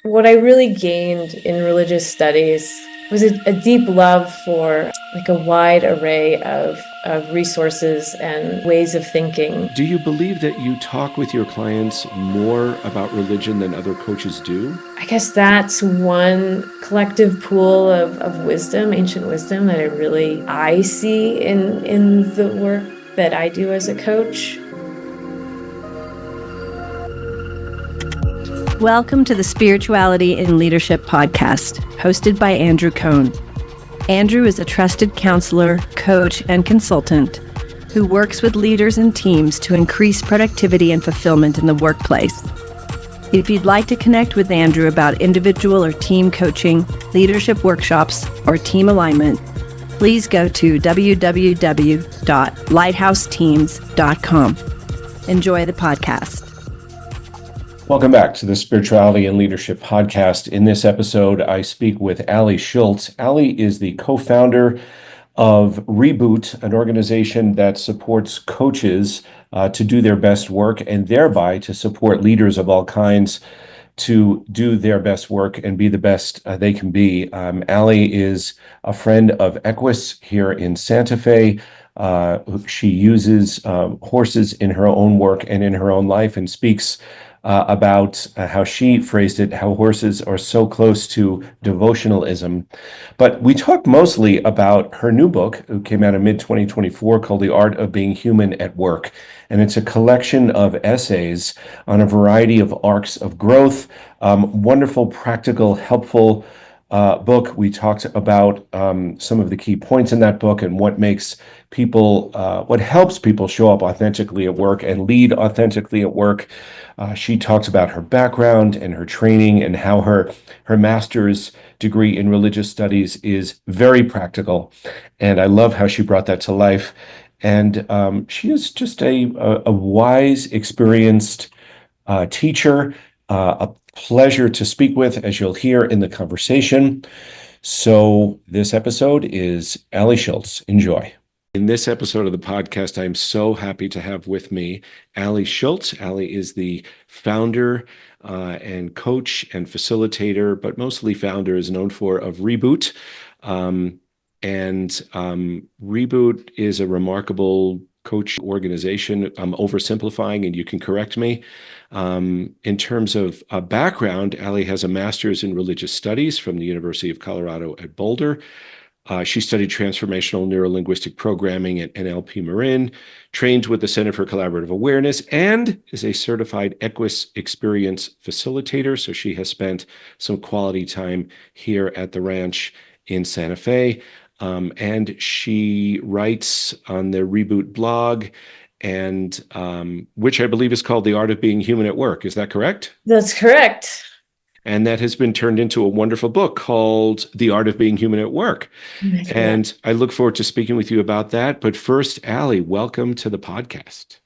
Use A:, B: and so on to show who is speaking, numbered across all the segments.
A: what I really gained in religious studies was a deep love for like a wide array of resources and ways of thinking.
B: Do you believe that you talk with your clients more about religion than other coaches do?
A: I guess that's one collective pool of wisdom, ancient wisdom, that I see in the work that I do as a coach.
C: Welcome to the Spirituality in Leadership podcast, hosted by Andrew Cohn. Andrew is a trusted counselor, coach, and consultant who works with leaders and teams to increase productivity and fulfillment in the workplace. If you'd like to connect with Andrew about individual or team coaching, leadership workshops, or team alignment, please go to www.lighthouseteams.com. Enjoy the podcast.
B: Welcome back to the Spirituality and Leadership podcast. In this episode, I speak with Ali Schultz. Ali is the co-founder of Reboot, an organization that supports coaches to do their best work and thereby to support leaders of all kinds to do their best work and be the best they can be. Ali is a friend of Equus here in Santa Fe. She uses horses in her own work and in her own life and speaks about how she phrased it, how horses are so close to devotionalism. But we talked mostly about her new book, that came out in mid-2024, called The Art of Being Human at Work. And it's a collection of essays on a variety of arcs of growth, wonderful, practical, helpful book. We talked about some of the key points in that book and what makes people, what helps people show up authentically at work and lead authentically at work. She talks about her background and her training and how her master's degree in religious studies is very practical. And I love how she brought that to life. And she is just a wise, experienced teacher, a pleasure to speak with, as you'll hear in the conversation. So this episode is Ali Schultz. Enjoy. In this episode of the podcast, I'm so happy to have with me Ali Schultz. Ali is the founder and coach and facilitator, but mostly founder is known for, of Reboot. Reboot is a remarkable coach organization. I'm oversimplifying, and you can correct me. In terms of background, Ali has a master's in religious studies from the University of Colorado at Boulder. She studied transformational neurolinguistic programming at NLP Marin, trained with the Center for Collaborative Awareness, and is a certified Equus experience facilitator. So she has spent some quality time here at the ranch in Santa Fe. And she writes on the Reboot blog, and which I believe is called The Art of Being Human at Work. Is that correct?
A: That's correct.
B: And that has been turned into a wonderful book called The Art of Being Human at Work. And I look forward to speaking with you about that. But first, Ali, welcome to the podcast.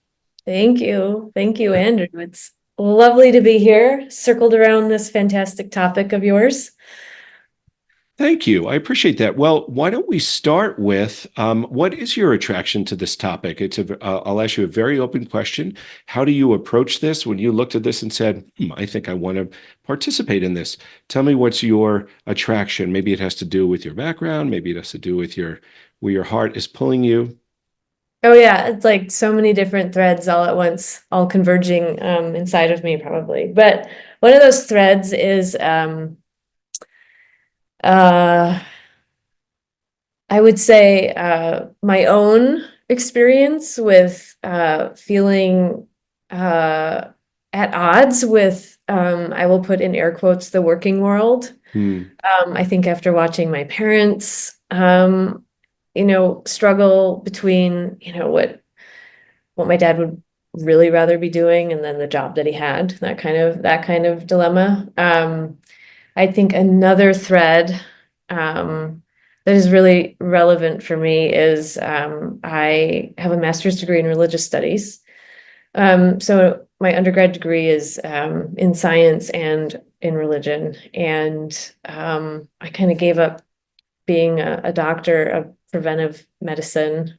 A: Thank you. Thank you, Andrew. It's lovely to be here, circled around this fantastic topic of yours.
B: Thank you. I appreciate that. Well, why don't we start with what is your attraction to this topic? I'll ask you a very open question. How do you approach this when you looked at this and said, I think I want to participate in this? Tell me what's your attraction. Maybe it has to do with your background. Maybe it has to do with where your heart is pulling you.
A: Oh yeah, it's like so many different threads all at once, all converging inside of me probably. But one of those threads is I would say my own experience with feeling at odds with, I will put in air quotes, the working world. I think after watching my parents, struggle between, what my dad would really rather be doing and then the job that he had, that kind of dilemma. I think another thread that is really relevant for me is I have a master's degree in religious studies. So my undergrad degree is in science and in religion. And I kind of gave up being a doctor of preventive medicine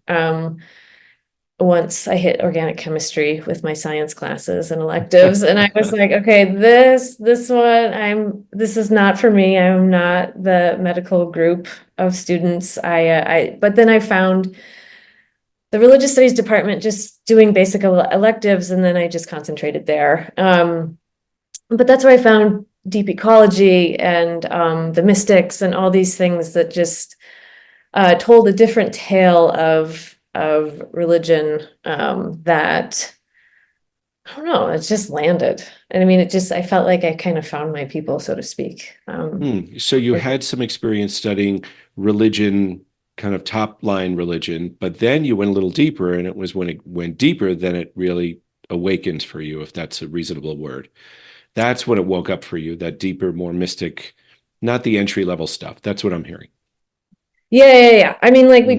A: once I hit organic chemistry with my science classes and electives, and I was like, okay, this is not for me. I'm not the medical group of students. But then I found the religious studies department just doing basic electives, and then I just concentrated there. But that's where I found deep ecology and the mystics and all these things that just told a different tale of religion that I don't know, it just landed. And I mean, I felt like I kind of found my people, so to speak.
B: So you had some experience studying religion, kind of top line religion, but then you went a little deeper, and it was when it went deeper, then it really awakened for you, if that's a reasonable word. That's when it woke up for you, that deeper, more mystic, not the entry level stuff. That's what I'm hearing.
A: Yeah. I mean, like I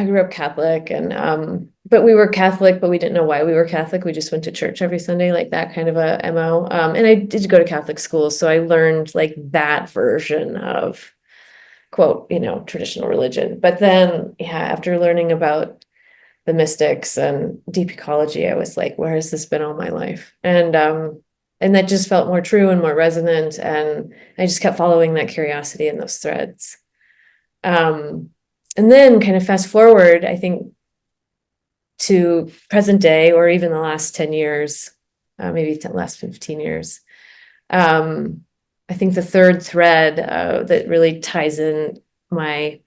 A: grew up Catholic, and but we were Catholic, but we didn't know why we were Catholic. We just went to church every Sunday, like that kind of a MO. And I did go to Catholic school, so I learned like that version of quote, traditional religion. But then, yeah, after learning about the mystics and deep ecology, I was like, where has this been all my life? And that just felt more true and more resonant. And I just kept following that curiosity in those threads. And then kind of fast forward, I think, to present day, or even the last 10 years, maybe the last 15 years. I think the third thread that really ties in my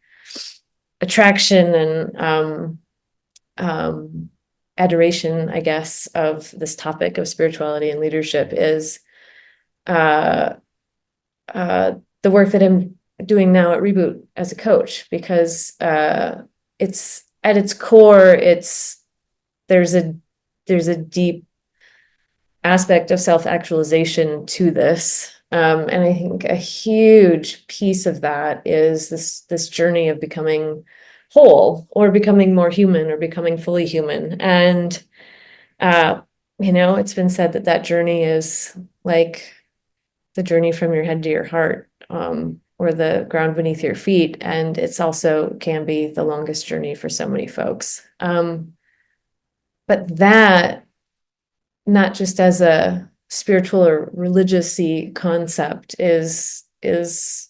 A: attraction and adoration, I guess, of this topic of spirituality and leadership is the work that I'm doing now at Reboot as a coach, because it's at its core, there's a deep aspect of self-actualization to this. And I think a huge piece of that is this journey of becoming whole, or becoming more human, or becoming fully human. And it's been said that journey is like the journey from your head to your heart, or the ground beneath your feet. And it's also can be the longest journey for so many folks. But that, not just as a spiritual or religious-y concept, is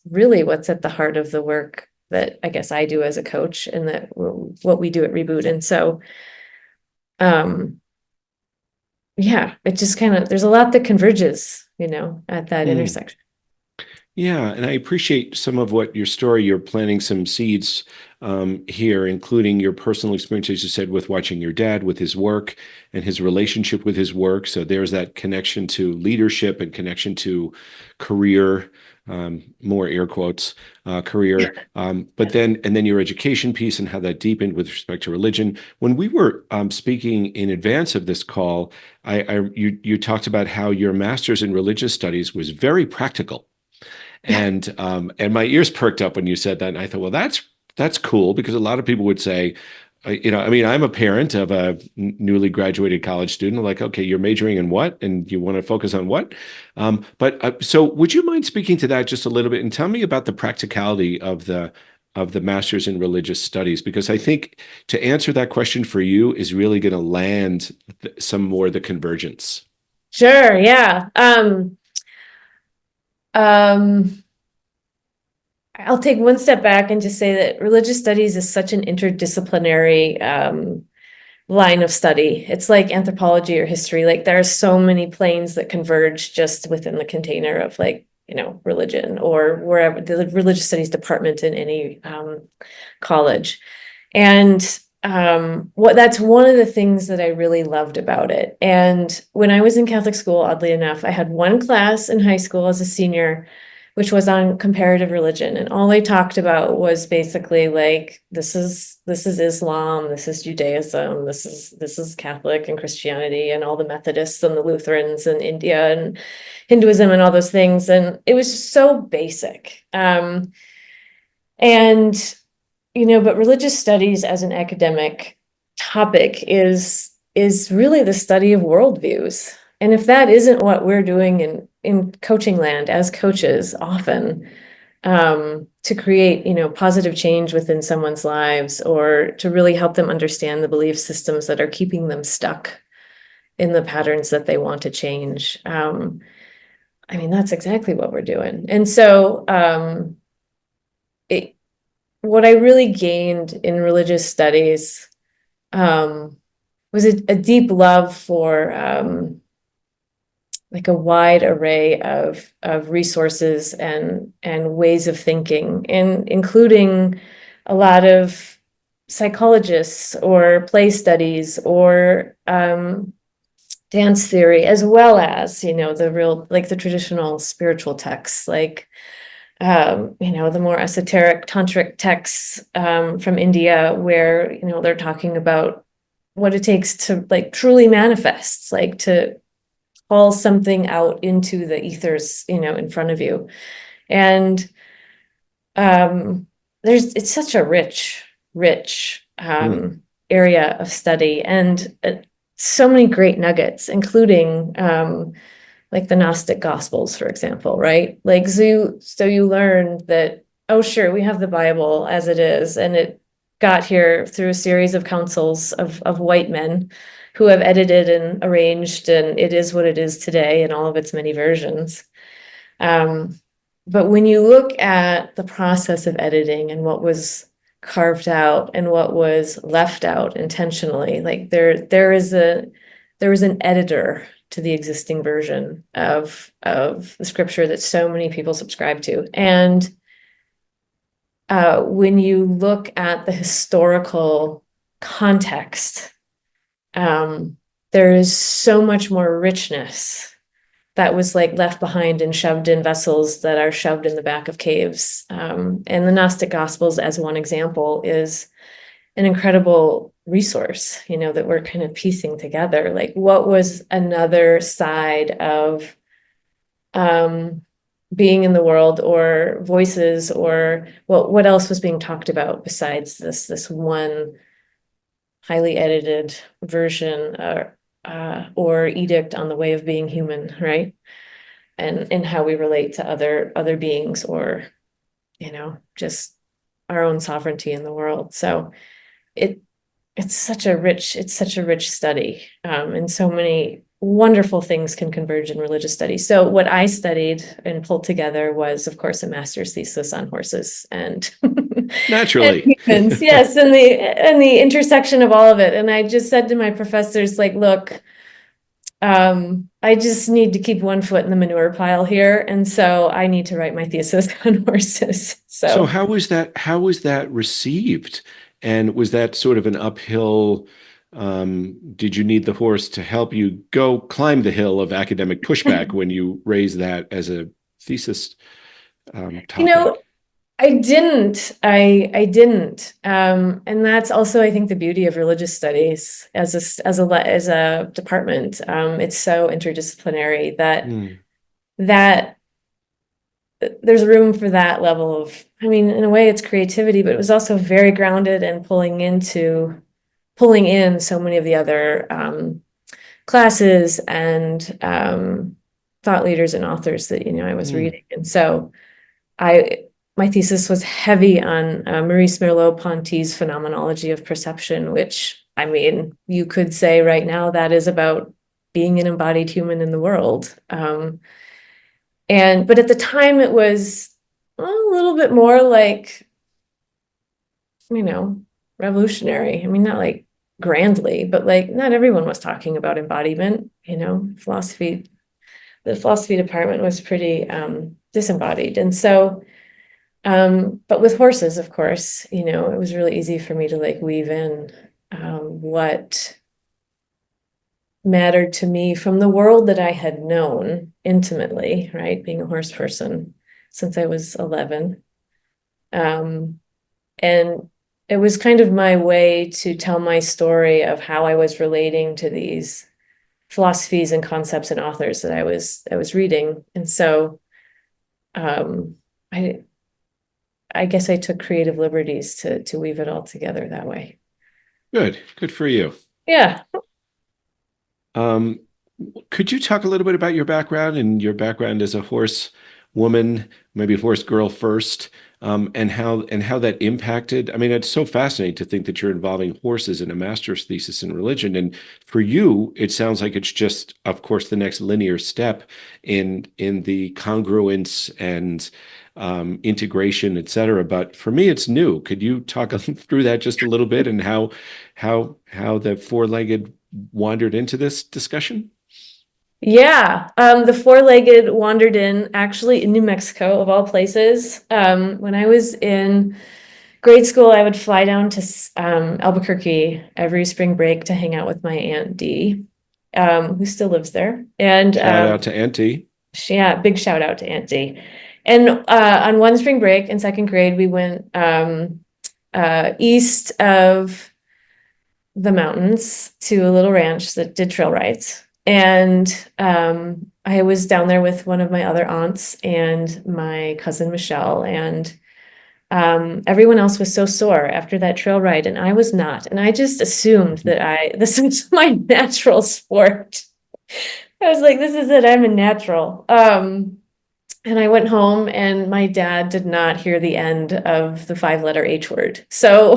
A: really what's at the heart of the work that I guess I do as a coach, and that what we do at Reboot. And so, yeah, it just kind of, there's a lot that converges, at that intersection.
B: Yeah, and I appreciate some of what your story, you're planting some seeds here, including your personal experience, as you said, with watching your dad, with his work and his relationship with his work. So there's that connection to leadership and connection to career, more air quotes, career. But then your education piece and how that deepened with respect to religion. When we were speaking in advance of this call, you talked about how your master's in religious studies was very practical. And my ears perked up when you said that. And I thought, well, that's cool, because a lot of people would say, I'm a parent of a newly graduated college student. Like, okay, you're majoring in what? And you want to focus on what? So would you mind speaking to that just a little bit and tell me about the practicality of the master's in religious studies? Because I think to answer that question for you is really going to land some more of the convergence.
A: Sure. Yeah. I'll take one step back and just say that religious studies is such an interdisciplinary line of study. It's like anthropology or history. Like there are so many planes that converge just within the container of religion, or wherever the religious studies department in any college. And that's one of the things that I really loved about it. And when I was in Catholic school, oddly enough, I had one class in high school as a senior, which was on comparative religion. And all I talked about was basically like, this is Islam, this is Judaism, this is Catholic and Christianity, and all the Methodists and the Lutherans and India and Hinduism and all those things. And it was just so basic. But religious studies as an academic topic is really the study of worldviews. And if that isn't what we're doing in coaching land as coaches, often, to create, positive change within someone's lives, or to really help them understand the belief systems that are keeping them stuck in the patterns that they want to change. That's exactly what we're doing. And so what I really gained in religious studies was a deep love for like a wide array of resources and ways of thinking, and including a lot of psychologists or play studies or dance theory, as well as, the traditional spiritual texts, like the more esoteric tantric texts from India, where they're talking about what it takes to like truly manifest, like to call something out into the ethers, in front of you. And it's such a rich area of study, and so many great nuggets, including like the Gnostic Gospels, for example, right? Like, so you learn that, oh, sure, we have the Bible as it is, and it got here through a series of councils of white men who have edited and arranged, and it is what it is today in all of its many versions. But when you look at the process of editing and what was carved out and what was left out intentionally, like there was an editor to the existing version of the scripture that so many people subscribe to. And when you look at the historical context, there is so much more richness that was like left behind and shoved in vessels that are shoved in the back of caves. And the Gnostic Gospels, as one example, is an incredible resource, that we're kind of piecing together. Like, what was another side of being in the world, or voices, or what else was being talked about besides this one highly edited version or edict on the way of being human, right? And how we relate to other beings, or just our own sovereignty in the world. So it's such a rich study, and so many wonderful things can converge in religious studies. So what I studied and pulled together was, of course, a master's thesis on horses and
B: Naturally.
A: and humans, yes, and the intersection of all of it. And I just said to my professors, like, look, I just need to keep one foot in the manure pile here, and so I need to write my thesis on horses.
B: So how was that received? And was that sort of an uphill? Did you need the horse to help you go climb the hill of academic pushback when you raised that as a thesis topic?
A: I didn't. I didn't. And that's also, I think, the beauty of religious studies as a department. It's so interdisciplinary that there's room for that level of, in a way, it's creativity, but it was also very grounded and pulling in so many of the other classes and thought leaders and authors that I was reading. And so my thesis was heavy on Maurice Merleau-Ponty's phenomenology of perception, which, you could say right now that is about being an embodied human in the world. But at the time it was a little bit more like, revolutionary. Not like grandly, but like not everyone was talking about embodiment. The philosophy department was pretty disembodied. And so but with horses, of course, it was really easy for me to like weave in what mattered to me from the world that I had known intimately, right? Being a horse person since I was 11. And it was kind of my way to tell my story of how I was relating to these philosophies and concepts and authors that I was reading. And so I guess I took creative liberties to weave it all together that way.
B: Good for you.
A: Yeah.
B: Could you talk a little bit about your background and your background as a horse woman, maybe horse girl first, and how that impacted. I mean, it's so fascinating to think that you're involving horses in a master's thesis in religion. And for you, it sounds like it's just, of course, the next linear step in the congruence and integration, et cetera. But for me, it's new. Could you talk through that just a little bit, and how the four-legged wandered into this discussion?
A: Yeah, the four-legged wandered in actually in New Mexico, of all places. When I was in grade school, I would fly down to Albuquerque every spring break to hang out with my Aunt Dee, who still lives there. And
B: Shout out to Auntie.
A: yeah, big shout out to Aunt Dee. And on one spring break in second grade, we went east of the mountains to a little ranch that did trail rides. And I was down there with one of my other aunts and my cousin Michelle, and everyone else was so sore after that trail ride, and I was not. And I just assumed that this was my natural sport. I was like, this is it, I'm a natural. And I went home, and my dad did not hear the end of the 5-letter H word. So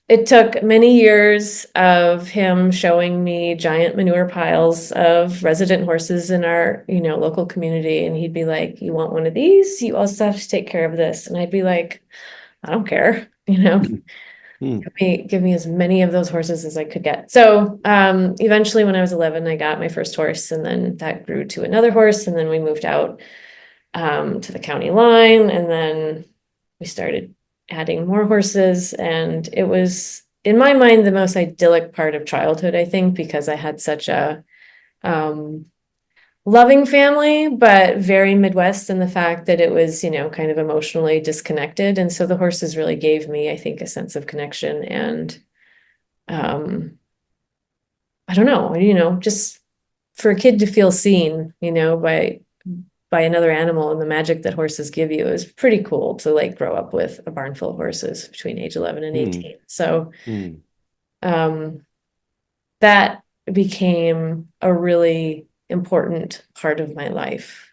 A: it took many years of him showing me giant manure piles of resident horses in our, local community. And he'd be like, you want one of these? You also have to take care of this. And I'd be like, I don't care, give me as many of those horses as I could get. So eventually when I was 11, I got my first horse, and then that grew to another horse. And then we moved out to the county line, and then we started adding more horses. And it was, in my mind, the most idyllic part of childhood, I think, because I had such a loving family, but very Midwest in the fact that it was, kind of emotionally disconnected. And so the horses really gave me, I think, a sense of connection. And I don't know, just for a kid to feel seen, by another animal, and the magic that horses give you is pretty cool to grow up with a barn full of horses between age 11 and 18. So that became a really important part of my life.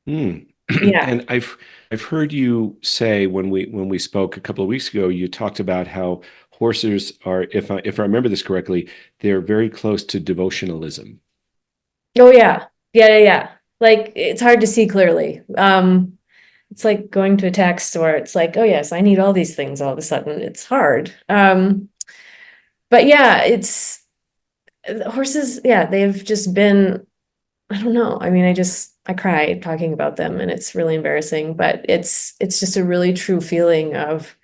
A: Yeah.
B: And I've heard you say when we spoke a couple of weeks ago, you talked about how horses are, if I remember this correctly, they're very close to devotionalism.
A: Oh yeah. Yeah. It's hard to see clearly. It's like going to a tax store. It's like, oh yes, I need all these things all of a sudden. It's hard. But yeah, it's horses. Yeah, they've just been, I don't know. I mean, I cry talking about them, and it's really embarrassing, but it's just a really true feeling of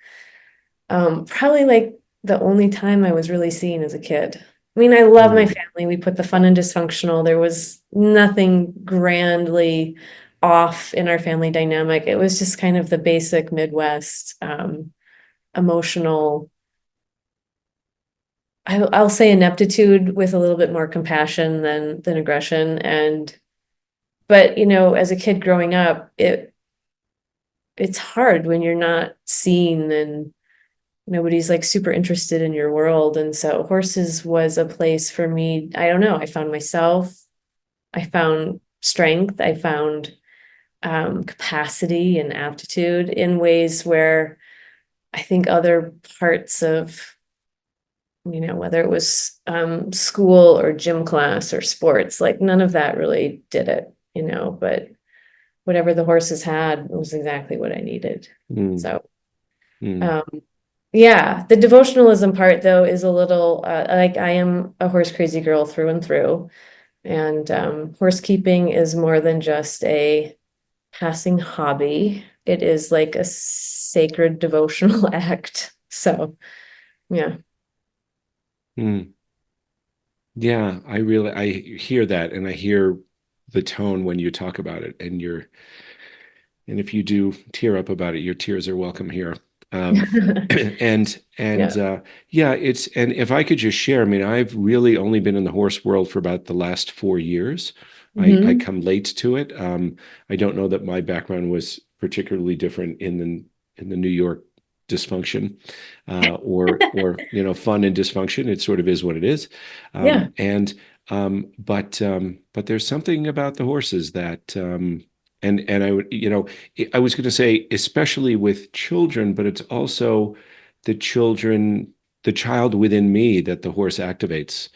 A: probably the only time I was really seen as a kid. I mean, I love my family. We put the fun and dysfunctional. There was nothing grandly off in our family dynamic. It was just kind of the basic Midwest emotional, I'll say ineptitude with a little bit more compassion than aggression. But as a kid growing up, it's hard when you're not seen and nobody's super interested in your world. And so horses was a place for me. I don't know. I found myself, I found strength, I found capacity and aptitude in ways where I think other parts of, whether it was school or gym class or sports, none of that really did it, but whatever the horses had was exactly what I needed. So, yeah, the devotionalism part though is a little I am a horse crazy girl through and through, and horse keeping is more than just a passing hobby. It is like a sacred devotional act. So, yeah.
B: Yeah, I hear that, and I hear the tone when you talk about it, and if you do tear up about it, your tears are welcome here. And if I could just share, I mean, I've really only been in the horse world for about the last 4 years. I come late to it. I don't know that my background was particularly different in the New York dysfunction, or fun and dysfunction. It sort of is what it is. But there's something about the horses that And I would, I was going to say, especially with children, but it's also the children, the child within me that the horse activates,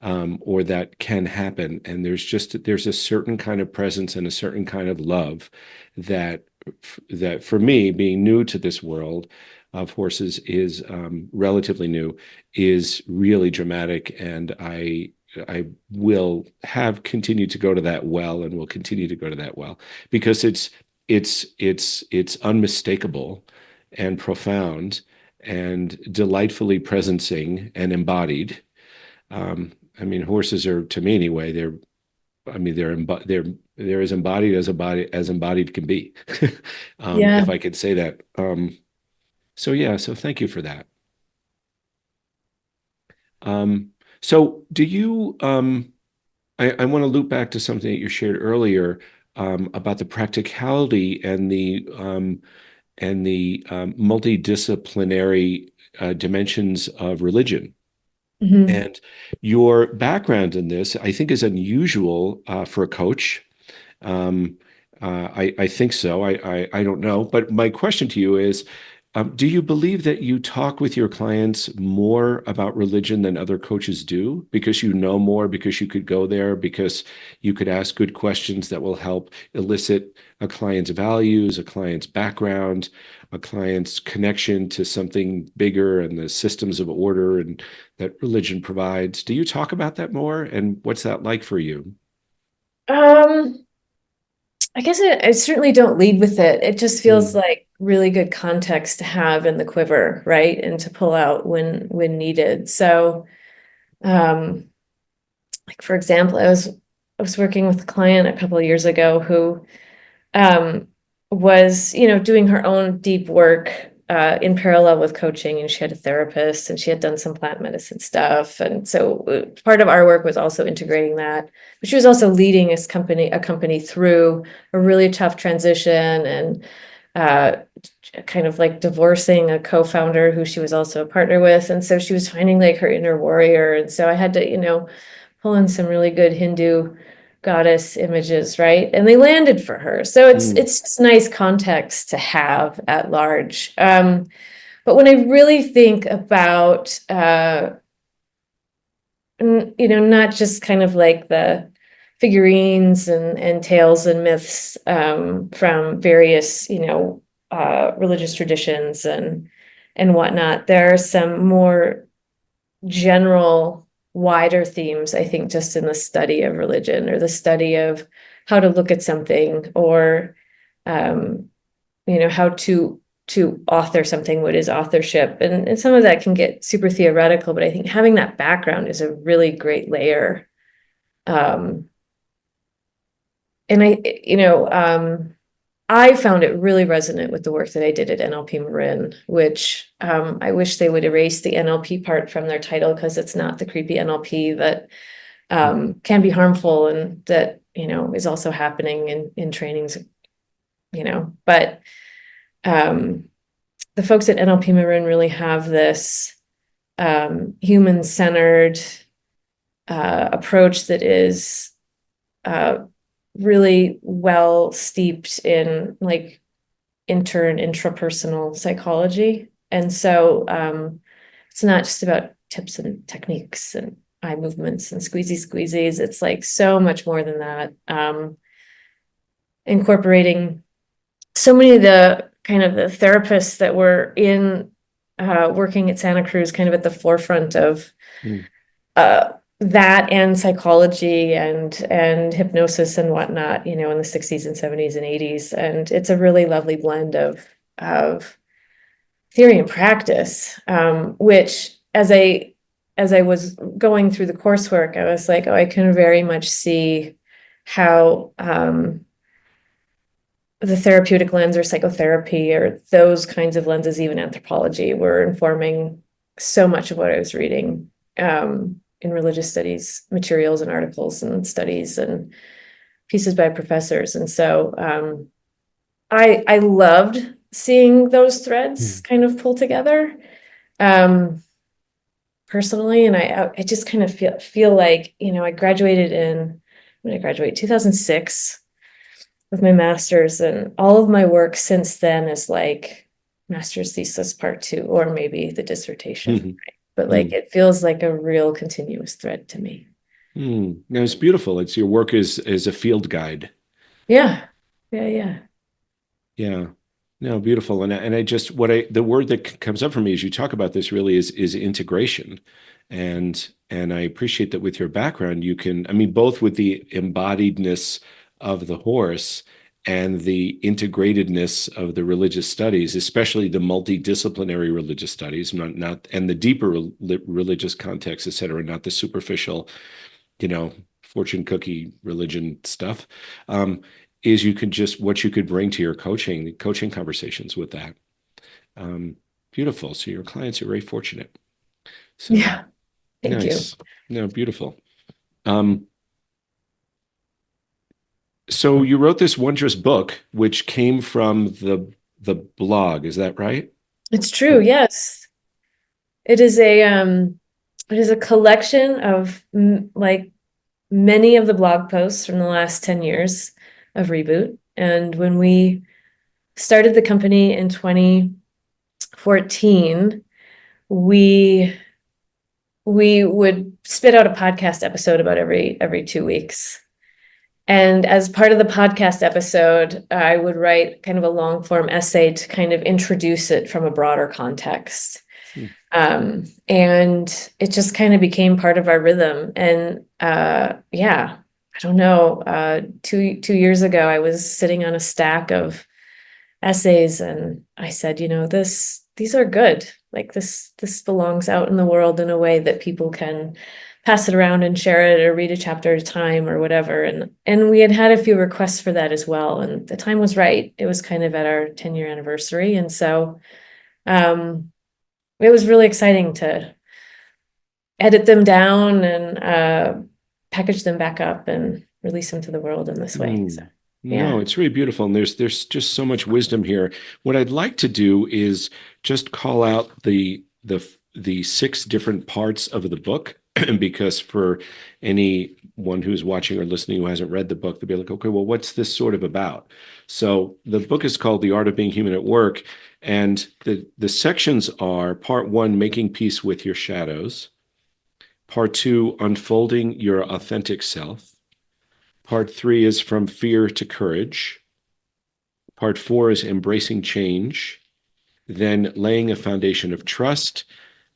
B: or that can happen. And there's a certain kind of presence and a certain kind of love that that for me, being new to this world of horses, is relatively new, is really dramatic. And I will have continued to go to that well, and will continue to go to that well, because it's unmistakable and profound and delightfully presencing and embodied. I mean, horses are, to me anyway, they're as embodied as embodied can be,
A: Yeah.
B: if I could say that. So yeah, so thank you for that. Um, so do you, I want to loop back to something that you shared earlier, about the practicality and the multidisciplinary dimensions of religion.
A: Mhm.
B: And your background in this, I think, is unusual for a coach. Um, I think so. I don't know. But my question to you is, do you believe that you talk with your clients more about religion than other coaches do, because you know more, because you could go there, because you could ask good questions that will help elicit a client's values, a client's background, a client's connection to something bigger and the systems of order and that religion provides? Do you talk about that more? And what's that like for you?
A: Um, I guess I certainly don't lead with it. It just feels
B: Mm,
A: like really good context to have in the quiver, right? And to pull out when needed. So, um, like for example, I was working with a client a couple of years ago who um, was, doing her own deep work in parallel with coaching, and she had a therapist and she had done some plant medicine stuff. And so part of our work was also integrating that. But she was also leading a company through a really tough transition, and uh, kind of like divorcing a co-founder who she was also a partner with. And so she was finding like her inner warrior. And so I had to, pull in some really good Hindu goddess images, right? And they landed for her. So it's
B: mm,
A: it's just nice context to have at large. But when I really think about not just kind of like the figurines and tales and myths from various, religious traditions and whatnot, there are some more general, wider themes, I think, just in the study of religion or the study of how to look at something, or um, how to author something. What is authorship? And some of that can get super theoretical, but I think having that background is a really great layer. Um, and I found it really resonant with the work that I did at NLP Marin, which I wish they would erase the NLP part from their title, because it's not the creepy NLP that can be harmful, and that, is also happening in trainings, but the folks at NLP Marin really have this human-centered approach that is uh, really well steeped in like and intrapersonal psychology. And so it's not just about tips and techniques and eye movements and squeezies. It's like so much more than that. Incorporating so many of the kind of the therapists that were in working at Santa Cruz, kind of at the forefront of
B: mm,
A: uh, that, and psychology and hypnosis and whatnot, in the 60s and 70s and 80s. And it's a really lovely blend of theory and practice, which as I was going through the coursework, I was like, oh, I can very much see how the therapeutic lens or psychotherapy or those kinds of lenses, even anthropology, were informing so much of what I was reading in religious studies materials and articles and studies and pieces by professors. And so I loved seeing those threads
B: mm,
A: kind of pull together personally. And I just kind of feel like, I graduated in, when I graduated, 2006. with my master's, and all of my work since then is like master's thesis part 2, or maybe the dissertation,
B: Mhm.
A: right? But like it feels like a real continuous thread to me.
B: No, it's beautiful. It's your work is a field guide.
A: Yeah. Yeah, yeah.
B: Yeah. No, beautiful. And I just the word that comes up for me as you talk about this really is integration. And I appreciate that with your background, you can, I mean, both with the embodiedness of the horse and the integratedness of the religious studies, especially the multidisciplinary religious studies, not and the deeper religious context, et cetera, not the superficial, fortune cookie religion stuff. Is you could just what you could bring to your coaching conversations with that. Um, Beautiful. So your clients are very fortunate. So
A: Yeah. Thank you.
B: nice. No, beautiful. Um, so you wrote this wondrous book, which came from the blog. Is that right?
A: It's true. Yes. It is a collection of like many of the blog posts from the last 10 years of Reboot. And when we started the company in 2014, we would spit out a podcast episode about every 2 weeks. And as part of the podcast episode, I would write kind of a long form essay to kind of introduce it from a broader context. And it just kind of became part of our rhythm. And yeah, I don't know. 2 years ago, I was sitting on a stack of essays, and I said, these are good. Like this belongs out in the world in a way that people can pass it around and share it or read a chapter at a time or whatever. And we had a few requests for that as well. And the time was right. It was kind of at our 10-year anniversary. And so it was really exciting to edit them down and package them back up and release them to the world in this way. So,
B: No,
A: yeah.
B: it's really beautiful. And there's just so much wisdom here. What I'd like to do is just call out the 6 different parts of the book, because for anyone who's watching or listening who hasn't read the book, they'll be like, okay, well, what's this sort of about? So the book is called The Art of Being Human at Work. And the sections are part 1, making peace with your shadows. Part 2, unfolding your authentic self. Part 3 is from fear to courage. Part 4 is embracing change, then laying a foundation of trust.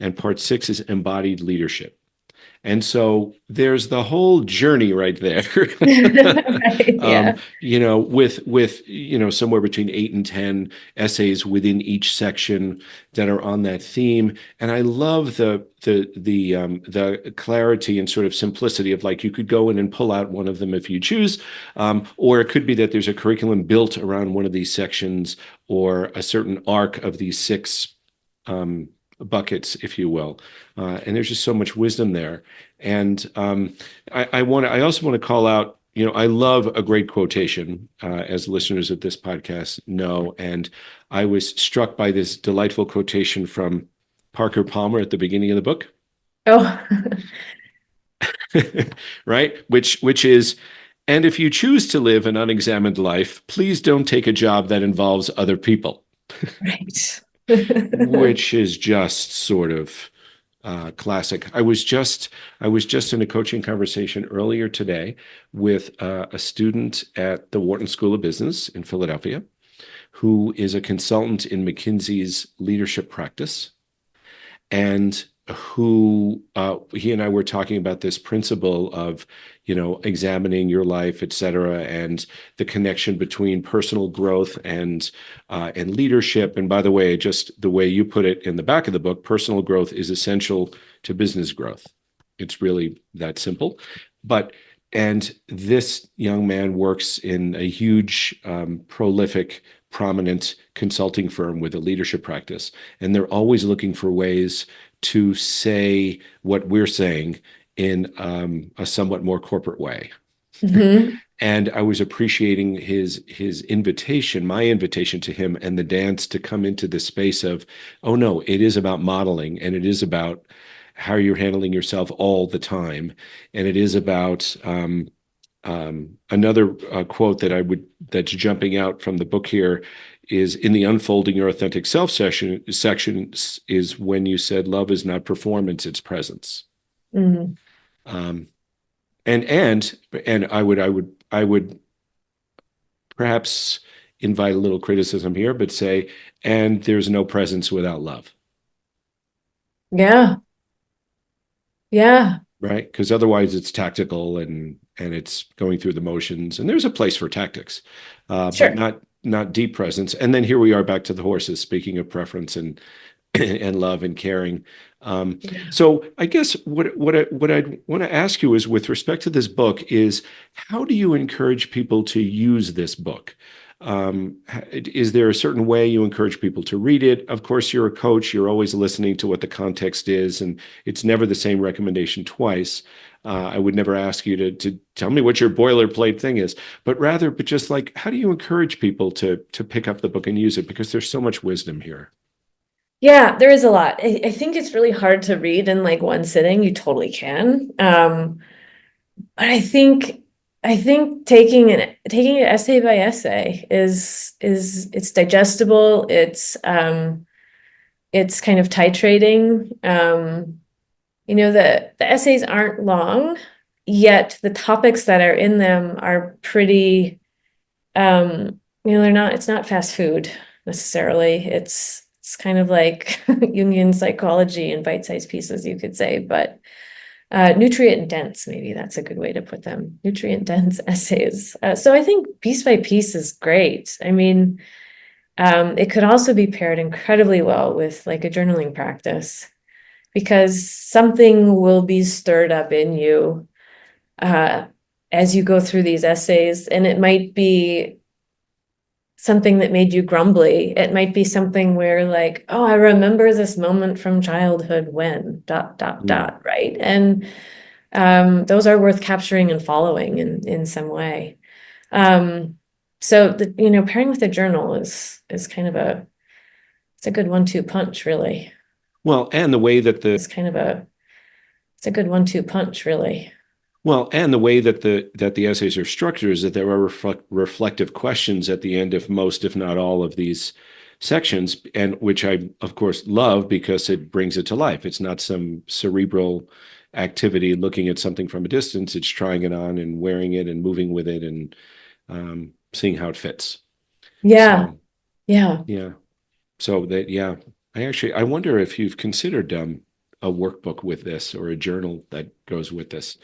B: And part 6 is embodied leadership. And so there's the whole journey right there.
A: Right, yeah.
B: With somewhere between 8 and 10 essays within each section that are on that theme. And I love the clarity and sort of simplicity of, like, you could go in and pull out one of them if you choose, or it could be that there's a curriculum built around one of these sections or a certain arc of these 6 buckets, if you will. And there's just so much wisdom there. And I also want to call out, I love a great quotation, as listeners of this podcast know. And I was struck by this delightful quotation from Parker Palmer at the beginning of the book.
A: Oh,
B: Right? Which is, and if you choose to live an unexamined life, please don't take a job that involves other people.
A: right.
B: Which is just sort of classic. I was just in a coaching conversation earlier today with a student at the Wharton School of Business in Philadelphia, who is a consultant in McKinsey's leadership practice, and who he and I were talking about this principle of, examining your life, et cetera, and the connection between personal growth and leadership. And by the way, just the way you put it in the back of the book, personal growth is essential to business growth. It's really that simple. And this young man works in a huge, prolific, prominent consulting firm with a leadership practice. And they're always looking for ways to say what we're saying in a somewhat more corporate way.
A: Mm-hmm.
B: And I was appreciating his invitation, my invitation to him, and the dance to come into the space of, oh no, it is about modeling, and it is about how you're handling yourself all the time, and it is about Another quote that's jumping out from the book here is in the unfolding your authentic self section is when you said love is not performance, it's presence.
A: Mhm.
B: Um, and I would perhaps invite a little criticism here, but say, and there's no presence without love.
A: Yeah. Yeah.
B: Right? Because otherwise it's tactical and it's going through the motions. And there's a place for tactics, but
A: Sure.
B: not deep presence. And then here we are back to the horses, speaking of preference and and love and caring.
A: Yeah.
B: So I guess what I'd want to ask you is, with respect to this book, is how do you encourage people to use this book? Is there a certain way you encourage people to read it? Of course, you're a coach, you're always listening to what the context is, and it's never the same recommendation twice. I would never ask you to tell me what your boilerplate thing is, but just like, how do you encourage people to pick up the book and use it? Because there's so much wisdom here.
A: Yeah, there is a lot. I think it's really hard to read in like one sitting. You totally can. But I think taking it essay by essay is it's digestible. It's kind of titrating. The essays aren't long, yet the topics that are in them are pretty, it's not fast food necessarily. It's kind of like Jungian psychology in bite-sized pieces, you could say, but nutrient dense, maybe that's a good way to put them. Nutrient dense essays. So I think piece by piece is great. I mean, it could also be paired incredibly well with like a journaling practice, because something will be stirred up in you as you go through these essays, and it might be something that made you grumbly. It might be something where like, oh, I remember this moment from childhood when ...
B: Mm.
A: right? And those are worth capturing and following in some way. So pairing with a journal is kind of it's a good 1-2 punch, really.
B: Well, and the way that
A: It's a good 1-2 punch, really.
B: the essays are structured is that there are reflective questions at the end of most, if not all, of these sections, and which I, of course, love because it brings it to life. It's not some cerebral activity looking at something from a distance. It's trying it on and wearing it and moving with it and seeing how it fits.
A: Yeah.
B: So,
A: Yeah.
B: yeah. So that, yeah, I wonder if you've considered a workbook with this or a journal that goes with this.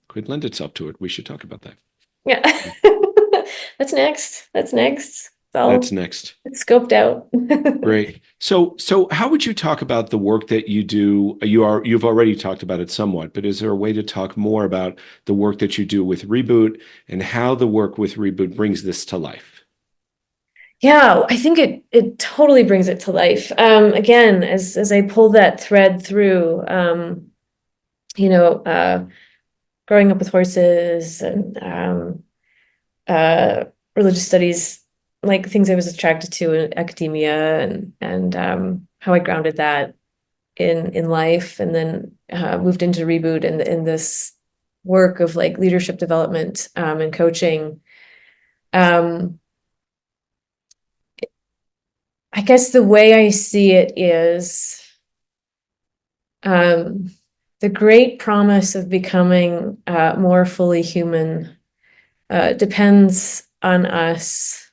B: Could lend itself to it. We should talk about that.
A: Yeah. That's next. That's next.
B: That's next.
A: It's scoped out.
B: Great. So how would you talk about the work that you do? You've already talked about it somewhat, but is there a way to talk more about the work that you do with Reboot and how the work with Reboot brings this to life?
A: Yeah, I think it totally brings it to life. Again, as I pull that thread through, you know, uh, growing up with horses and religious studies, like things I was attracted to in academia, and how I grounded that in life, and then moved into Reboot and in this work of like leadership development and coaching. I guess the way I see it is the great promise of becoming more fully human depends on us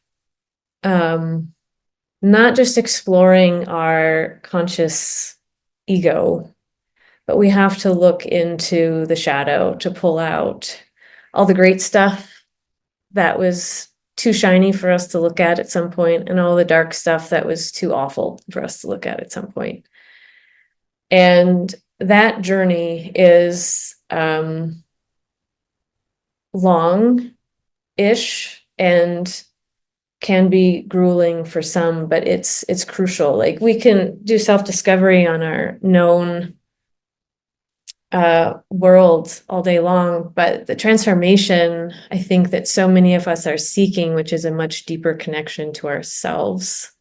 A: not just exploring our conscious ego, but we have to look into the shadow to pull out all the great stuff that was too shiny for us to look at some point, and all the dark stuff that was too awful for us to look at some point. And that journey is long-ish and can be grueling for some, but it's crucial. Like we can do self-discovery on our known world all day long, but the transformation I think that so many of us are seeking, which is a much deeper connection to ourselves,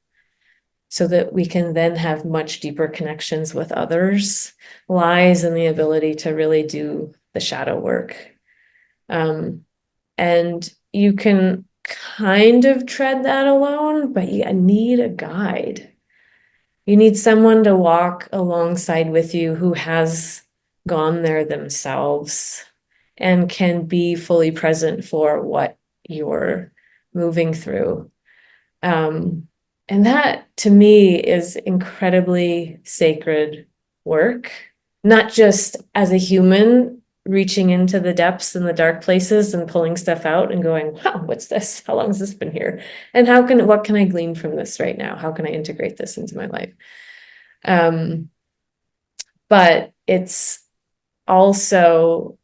A: so that we can then have much deeper connections with others, lies in the ability to really do the shadow work. And you can kind of tread that alone, but you need a guide. You need someone to walk alongside with you who has gone there themselves and can be fully present for what you're moving through. And that to me is incredibly sacred work, not just as a human reaching into the depths and the dark places and pulling stuff out and going, wow, what's this? How long has this been here? And what can I glean from this right now? How can I integrate this into my life? But it's also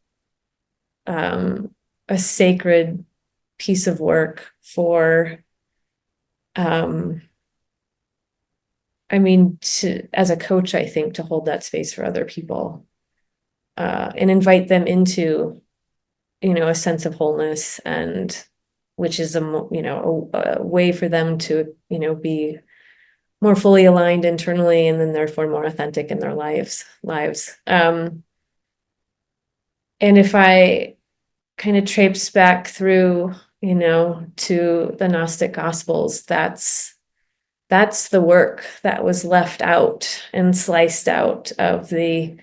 A: a sacred piece of work for as a coach, I think, to hold that space for other people and invite them into, a sense of wholeness, and which is a way for them to, be more fully aligned internally, and then therefore more authentic in their lives. And if I kind of traipse back through, to the Gnostic Gospels, that's the work that was left out and sliced out of the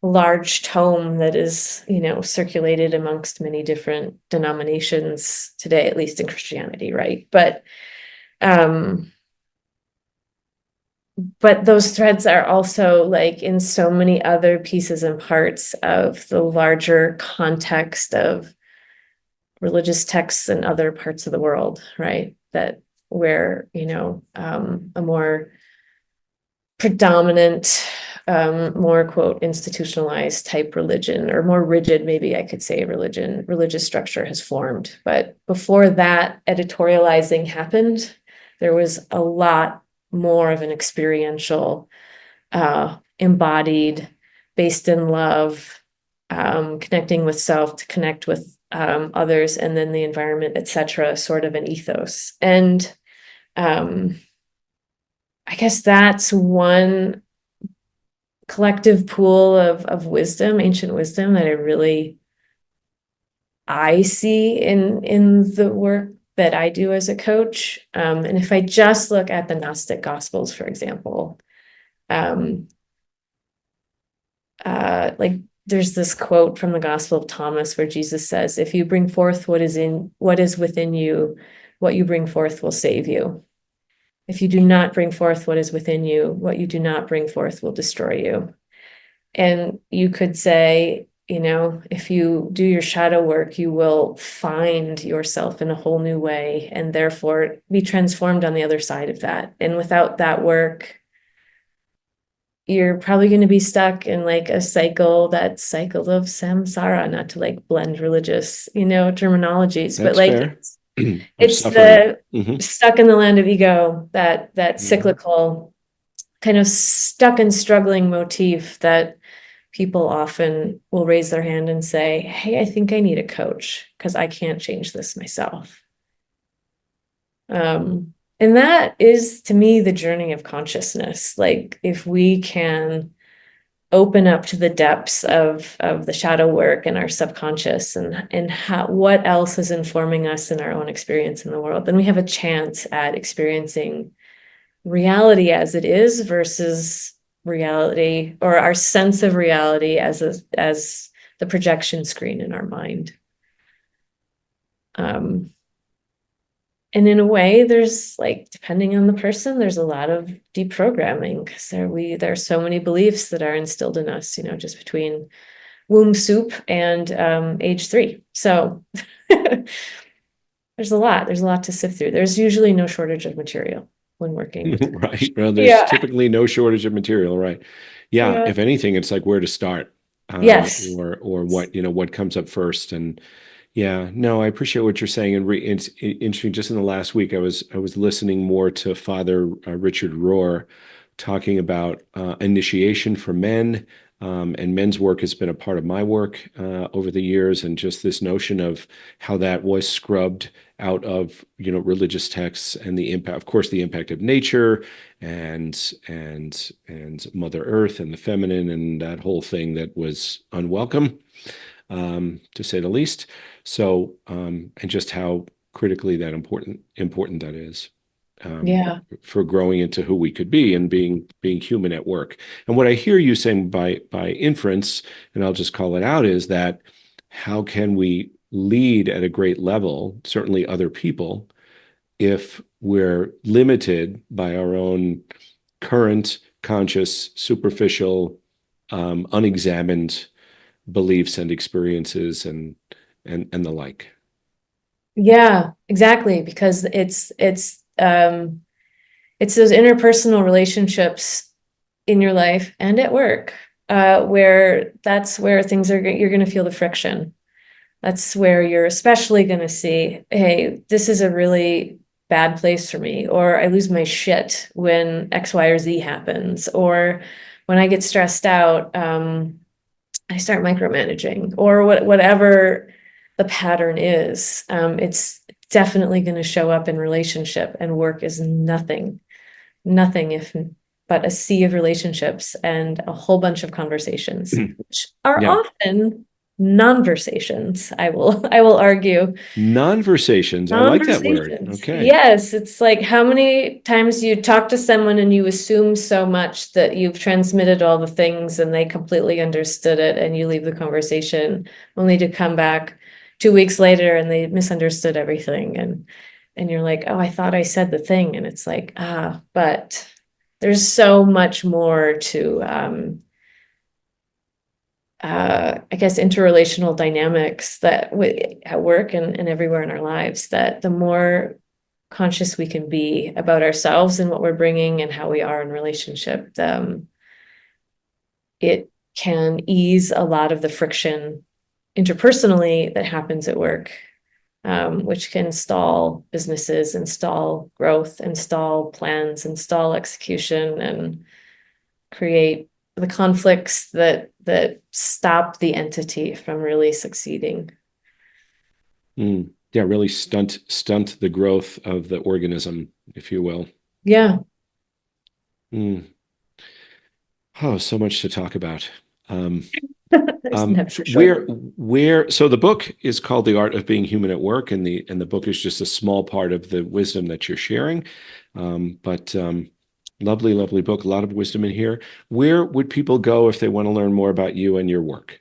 A: large tome that is, circulated amongst many different denominations today, at least in Christianity, right? But those threads are also like in so many other pieces and parts of the larger context of religious texts in other parts of the world, right? That where, a more predominant, more quote, institutionalized type religion, or more rigid, maybe I could say religious structure has formed. But before that editorializing happened, there was a lot more of an experiential, embodied, based in love, connecting with self to connect with others, and then the environment, etc., sort of an ethos. And I guess that's one collective pool of wisdom, ancient wisdom, that I see in the work that I do as a coach. And if I just look at the Gnostic Gospels, for example, like there's this quote from the Gospel of Thomas where Jesus says, if you bring forth what is within you, what you bring forth will save you. If you do not bring forth what is within you, what you do not bring forth will destroy you. And you could say, if you do your shadow work, you will find yourself in a whole new way and therefore be transformed on the other side of that. And without that work, you're probably going to be stuck in like a cycle of samsara, not to like blend religious, terminologies,
B: That's
A: but like
B: fair.
A: it's
B: Suffering.
A: stuck in the land of ego, that cyclical kind of stuck and struggling motif that people often will raise their hand and say, hey, I think I need a coach because I can't change this myself. And that is, to me, the journey of consciousness. Like if we can open up to the depths of the shadow work and our subconscious and what else is informing us in our own experience in the world, then we have a chance at experiencing reality as it is versus reality, or our sense of reality as the projection screen in our mind. And in a way, there's like, depending on the person, there's a lot of deprogramming because there are so many beliefs that are instilled in us, just between womb soup and age 3. So there's a lot to sift through. There's usually no shortage of material when working with
B: right. Well, there's typically no shortage of material, right? Yeah. If anything, it's like where to start,
A: yes,
B: or what, what comes up first. And yeah, no, I appreciate what you're saying. And it's interesting. Just in the last week, I was listening more to Father Richard Rohr talking about initiation for men, and men's work has been a part of my work over the years, and just this notion of how that was scrubbed out of religious texts, and the impact, of course, the impact of nature and Mother Earth and the feminine and that whole thing that was unwelcome. to say the least. So, and just how critically that important that is.
A: Yeah.
B: For growing into who we could be and being human at work. And what I hear you saying by inference, and I'll just call it out, is that how can we lead at a great level, certainly other people, if we're limited by our own current, conscious, superficial, unexamined beliefs and experiences and the like.
A: Yeah, exactly. Because it's those interpersonal relationships in your life and at work, where that's where you're going to feel the friction. That's where you're especially going to see, hey, this is a really bad place for me, or I lose my shit when X, Y, or Z happens, or when I get stressed out, I start micromanaging, or whatever the pattern is. It's definitely going to show up in relationship, and work is nothing if but a sea of relationships and a whole bunch of conversations, which are often non-versations. I will argue.
B: Non-versations. I like that word. Okay.
A: Yes, it's like how many times you talk to someone and you assume so much that you've transmitted all the things and they completely understood it, and you leave the conversation only to come back 2 weeks later and they misunderstood everything, and you're like, oh, I thought I said the thing, and it's like, but there's so much more to I guess interrelational dynamics that at work and everywhere in our lives, that the more conscious we can be about ourselves and what we're bringing and how we are in relationship, it can ease a lot of the friction interpersonally that happens at work, which can stall businesses and stall growth and stall plans and stall execution and create the conflicts that stop the entity from really succeeding.
B: Yeah, really stunt the growth of the organism, if you will.
A: Yeah.
B: Oh, so much to talk about. So the book is called The Art of Being Human at Work, and the book is just a small part of the wisdom that you're sharing. But lovely book, a lot of wisdom in here. Where would people go if they want to learn more about you and your work?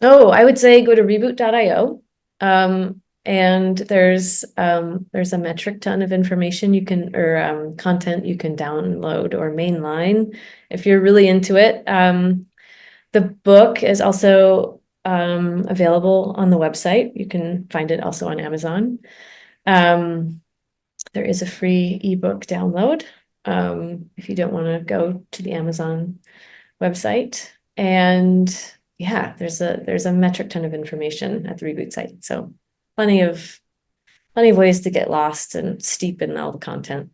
A: Oh, I would say go to reboot.io. And there's a metric ton of information you can, or content you can download or mainline if you're really into it. The book is also available on the website. You can find it also on Amazon. There is a free ebook download if you don't want to go to the Amazon website. And yeah, there's a metric ton of information at the Reboot site. So plenty of ways to get lost and steep in all the content.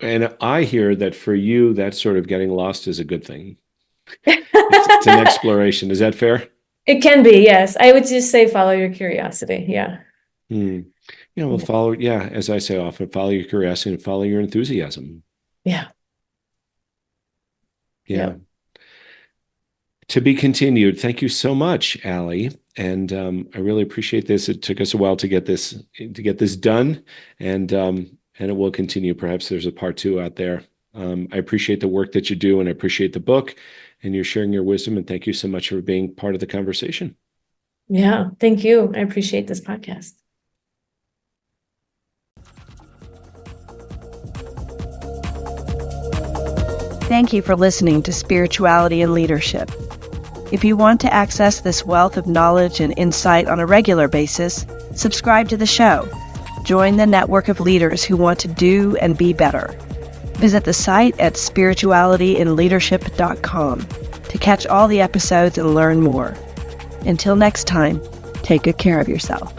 B: And I hear that for you, that sort of getting lost is a good thing. It's an exploration. Is that fair?
A: It can be, yes. I would just say follow your curiosity. Yeah.
B: Follow, as I say often, follow your curiosity and follow your enthusiasm.
A: Yeah.
B: To be continued. Thank you so much, Ali. And I really appreciate this. It took us a while to get this done, and it will continue. Perhaps there's a part 2 out there. I appreciate the work that you do, and I appreciate the book, and you're sharing your wisdom. And thank you so much for being part of the conversation.
A: Yeah, thank you. I appreciate this podcast.
C: Thank you for listening to Spirituality and Leadership. If you want to access this wealth of knowledge and insight on a regular basis, subscribe to the show. Join the network of leaders who want to do and be better. Visit the site at spiritualityandleadership.com to catch all the episodes and learn more. Until next time, take good care of yourself.